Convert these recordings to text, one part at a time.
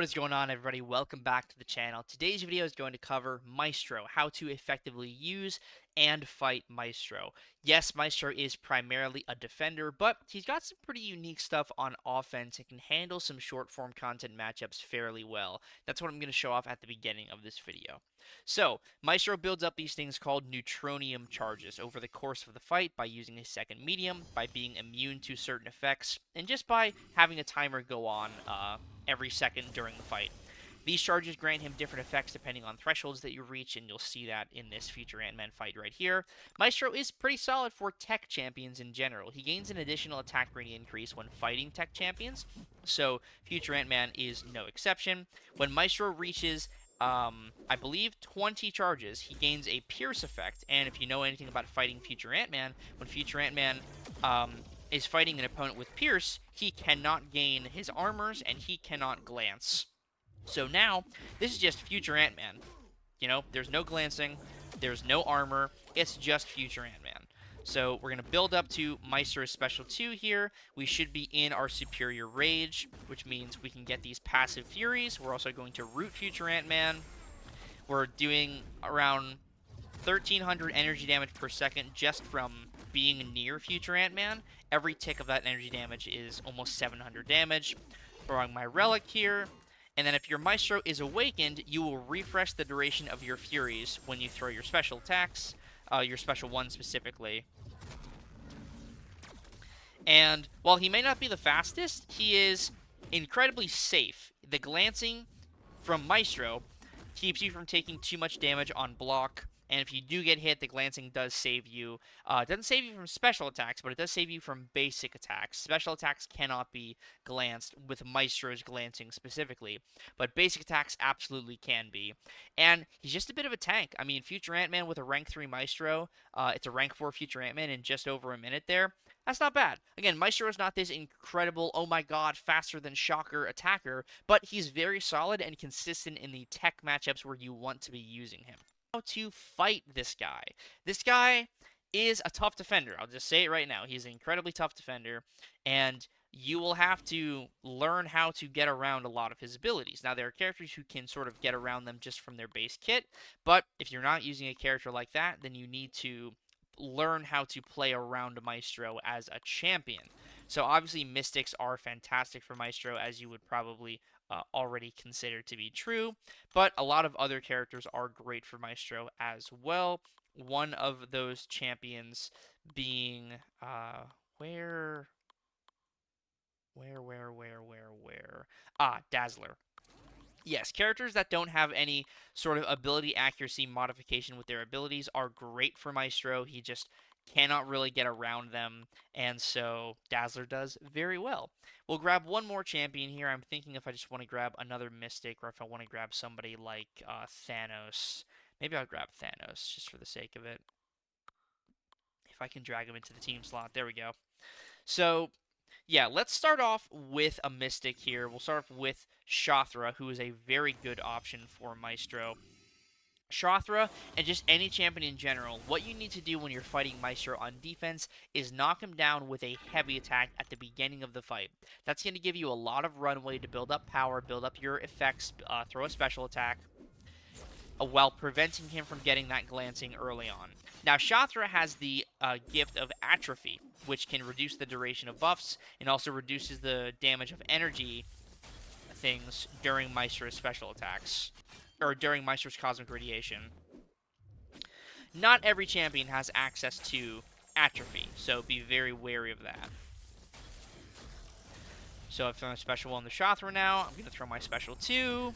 What is going on, everybody? Welcome back to the channel. Today's video is going to cover Maestro, how to effectively use and fight Maestro. Yes, Maestro is primarily a defender, but he's got some pretty unique stuff on offense and can handle some short-form content matchups fairly well. That's what I'm going to show off at the beginning of this video. So, Maestro builds up these things called neutronium charges over the course of the fight by using a second medium, by being immune to certain effects, and just by having a timer go on every second during the fight. These charges grant him different effects depending on thresholds that you reach, and you'll see that in this future Ant-Man fight right here. Maestro is pretty solid for tech champions in general. He gains an additional attack rating increase when fighting tech champions, so future Ant-Man is no exception. When Maestro reaches I believe 20 charges, he gains a Pierce effect, and if you know anything about fighting future Ant-Man, when future Ant-Man is fighting an opponent with Pierce, he cannot gain his armors, and he cannot glance. So now, this is just future Ant-Man. You know, there's no glancing, there's no armor, it's just future Ant-Man. So we're going to build up to Maestro's Special 2 here. We should be in our Superior Rage, which means we can get these passive Furies. We're also going to root future Ant-Man. We're doing around 1,300 energy damage per second just from being near future Ant-Man. Every tick of that energy damage is almost 700 damage. Throwing my Relic here. And then if your Maestro is awakened, you will refresh the duration of your Furies when you throw your special attacks. Your special one specifically. And while he may not be the fastest, he is incredibly safe. The glancing from Maestro keeps you from taking too much damage on block, and if you do get hit, the glancing does save you. It doesn't save you from special attacks, but it does save you from basic attacks. Special attacks cannot be glanced with Maestro's glancing specifically, but basic attacks absolutely can be. And he's just a bit of a tank. I mean, future Ant-Man with a rank 3 Maestro, it's a rank 4 future Ant-Man in just over a minute there. That's not bad. Again, Maestro is not this incredible, oh my god, faster than Shocker attacker, but he's very solid and consistent in the tech matchups where you want to be using him. How to fight this guy. This guy is a tough defender. I'll just say it right now. He's an incredibly tough defender, and you will have to learn how to get around a lot of his abilities. Now, there are characters who can sort of get around them just from their base kit, but if you're not using a character like that, then you need to learn how to play around Maestro as a champion. So obviously Mystics are fantastic for Maestro, as you would probably already consider to be true, but a lot of other characters are great for Maestro as well. One of those champions being where? Dazzler. Yes, characters that don't have any sort of ability accuracy modification with their abilities are great for Maestro. He just cannot really get around them, and so Dazzler does very well. We'll grab one more champion here. I'm thinking if I just want to grab another Mystic, or if I want to grab somebody like Thanos. Maybe I'll grab Thanos, just for the sake of it. If I can drag him into the team slot. There we go. So, yeah, let's start off with a Mystic here. We'll start off with Shathra, who is a very good option for Maestro. Shathra, and just any champion in general, what you need to do when you're fighting Maestro on defense is knock him down with a heavy attack at the beginning of the fight. That's going to give you a lot of runway to build up power, build up your effects, throw a special attack, while preventing him from getting that glancing early on. Now, Shathra has the gift of Atrophy, which can reduce the duration of buffs, and also reduces the damage of energy things during Maestro's special attacks, or during Maestro's Cosmic Radiation. Not every champion has access to Atrophy, so be very wary of that. So I've thrown a special 1 on the Shathra now. I'm going to throw my special 2.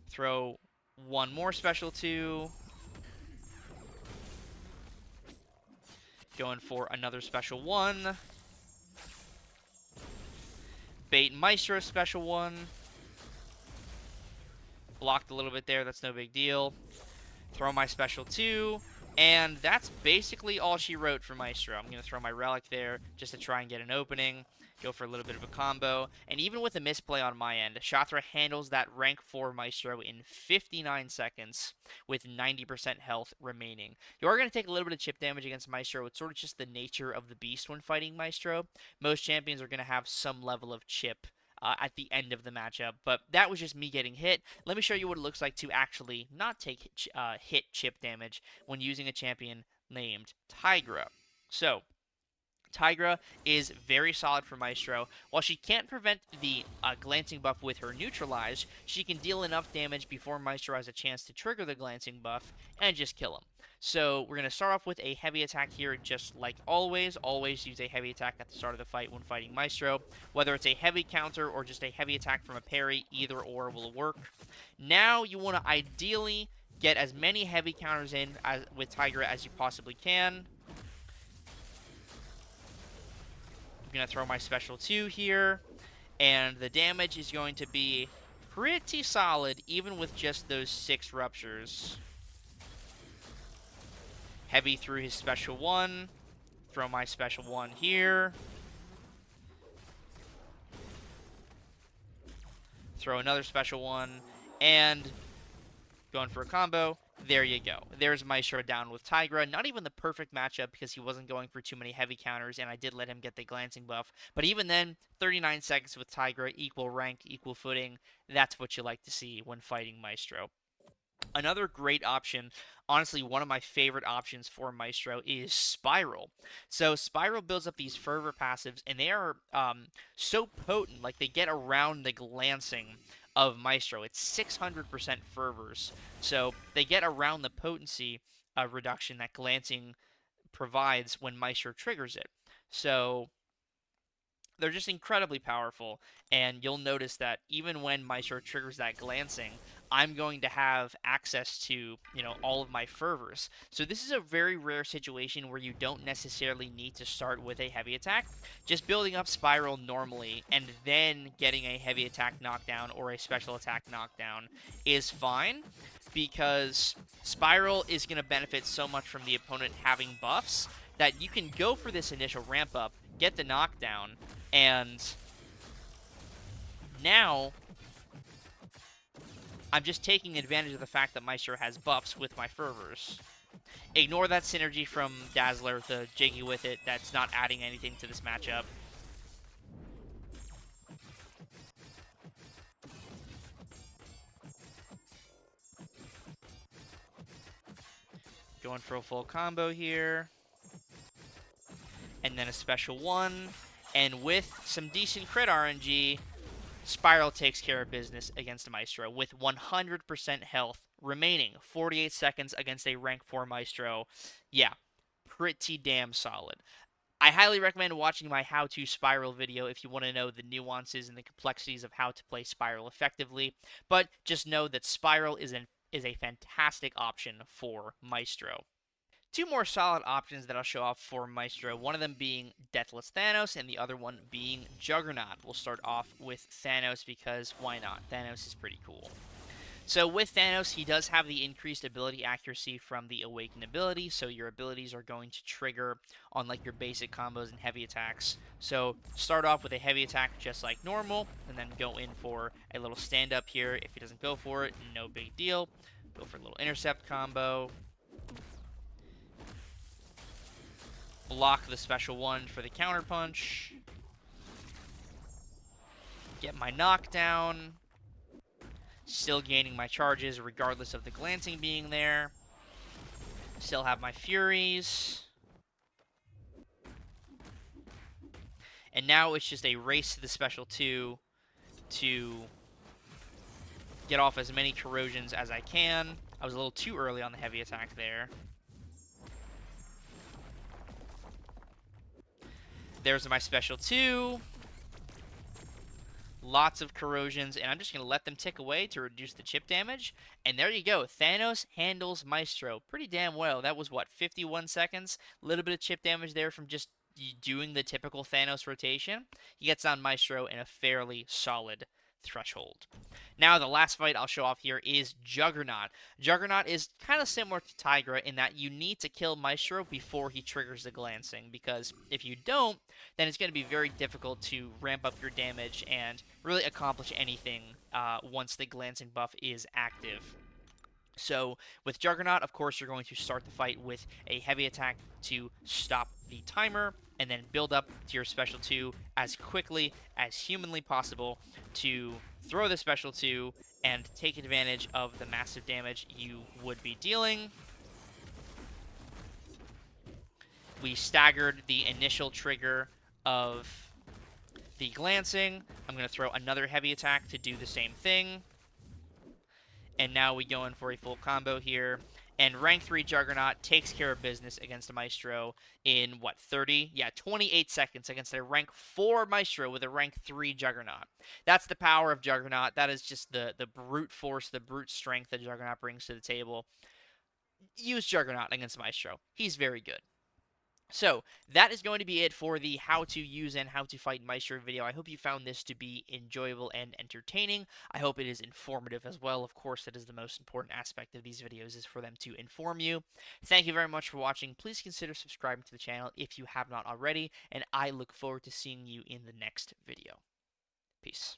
Throw one more special 2. Going for another special 1. Bait Maestro special 1. Blocked a little bit there, that's no big deal. Throw my special 2. And that's basically all she wrote for Maestro. I'm going to throw my Relic there just to try and get an opening, go for a little bit of a combo. And even with a misplay on my end, Shathra handles that rank 4 Maestro in 59 seconds with 90% health remaining. You are going to take a little bit of chip damage against Maestro. It's sort of just the nature of the beast when fighting Maestro. Most champions are going to have some level of chip at the end of the matchup. But that was just me getting hit. Let me show you what it looks like to actually not take hit chip damage when using a champion named Tigra. So, Tigra is very solid for Maestro. While she can't prevent the glancing buff with her neutralize, she can deal enough damage before Maestro has a chance to trigger the glancing buff and just kill him. So we're going to start off with a heavy attack here, just like always. Always use a heavy attack at the start of the fight when fighting Maestro. Whether it's a heavy counter or just a heavy attack from a parry, either or will work. Now you want to ideally get as many heavy counters in with Tigra as you possibly can. I'm going to throw my special 2 here, and the damage is going to be pretty solid, even with just those 6 ruptures. Heavy through his special 1, throw my special 1 here, throw another special 1, and going for a combo. There you go. There's Maestro down with Tigra. Not even the perfect matchup because he wasn't going for too many heavy counters, and I did let him get the glancing buff. But even then, 39 seconds with Tigra, equal rank, equal footing. That's what you like to see when fighting Maestro. Another great option, honestly, one of my favorite options for Maestro is Spiral. So Spiral builds up these fervor passives, and they are so potent, like they get around the glancing of Maestro. It's 600% fervors, so they get around the potency reduction that glancing provides when Maestro triggers it. So they're just incredibly powerful, and you'll notice that even when Maestro triggers that glancing, I'm going to have access to, all of my fervors. So this is a very rare situation where you don't necessarily need to start with a heavy attack. Just building up Spiral normally and then getting a heavy attack knockdown or a special attack knockdown is fine, because Spiral is going to benefit so much from the opponent having buffs that you can go for this initial ramp up, get the knockdown, and now I'm just taking advantage of the fact that Maestro has buffs with my fervors. Ignore that synergy from Dazzler, the Jiggy with it, that's not adding anything to this matchup. Going for a full combo here. And then a special 1. And with some decent crit RNG, Spiral takes care of business against Maestro with 100% health remaining. 48 seconds against a rank 4 Maestro. Yeah, pretty damn solid. I highly recommend watching my how-to Spiral video if you want to know the nuances and the complexities of how to play Spiral effectively. But just know that Spiral is a fantastic option for Maestro. Two more solid options that I'll show off for Maestro, one of them being Deathless Thanos and the other one being Juggernaut. We'll start off with Thanos because why not? Thanos is pretty cool. So with Thanos, he does have the increased ability accuracy from the Awaken ability, so your abilities are going to trigger on like your basic combos and heavy attacks. So start off with a heavy attack just like normal, and then go in for a little stand up here. If he doesn't go for it, no big deal. Go for a little intercept combo. Block the special 1 for the counter punch. Get my knockdown. Still gaining my charges regardless of the glancing being there. Still have my furies. And now it's just a race to the special 2 to get off as many corrosions as I can. I was a little too early on the heavy attack there. There's my special 2. Lots of corrosions, and I'm just going to let them tick away to reduce the chip damage. And there you go. Thanos handles Maestro pretty damn well. That was, what, 51 seconds? A little bit of chip damage there from just doing the typical Thanos rotation. He gets on Maestro in a fairly solid threshold. Now, the last fight I'll show off here is Juggernaut. Juggernaut is kind of similar to Tigra in that you need to kill Maestro before he triggers the glancing, because if you don't, then it's going to be very difficult to ramp up your damage and really accomplish anything once the glancing buff is active. So with Juggernaut, of course, you're going to start the fight with a heavy attack to stop the timer, and then build up to your special 2 as quickly as humanly possible to throw the special 2 and take advantage of the massive damage you would be dealing. We staggered the initial trigger of the glancing. I'm going to throw another heavy attack to do the same thing. And now we go in for a full combo here. And rank 3 Juggernaut takes care of business against a Maestro in, what, 30? Yeah, 28 seconds against a rank 4 Maestro with a rank 3 Juggernaut. That's the power of Juggernaut. That is just the brute force, the brute strength that Juggernaut brings to the table. Use Juggernaut against Maestro. He's very good. So, that is going to be it for the how to use and how to fight Maestro video. I hope you found this to be enjoyable and entertaining. I hope it is informative as well. Of course, that is the most important aspect of these videos, is for them to inform you. Thank you very much for watching. Please consider subscribing to the channel if you have not already, and I look forward to seeing you in the next video. Peace.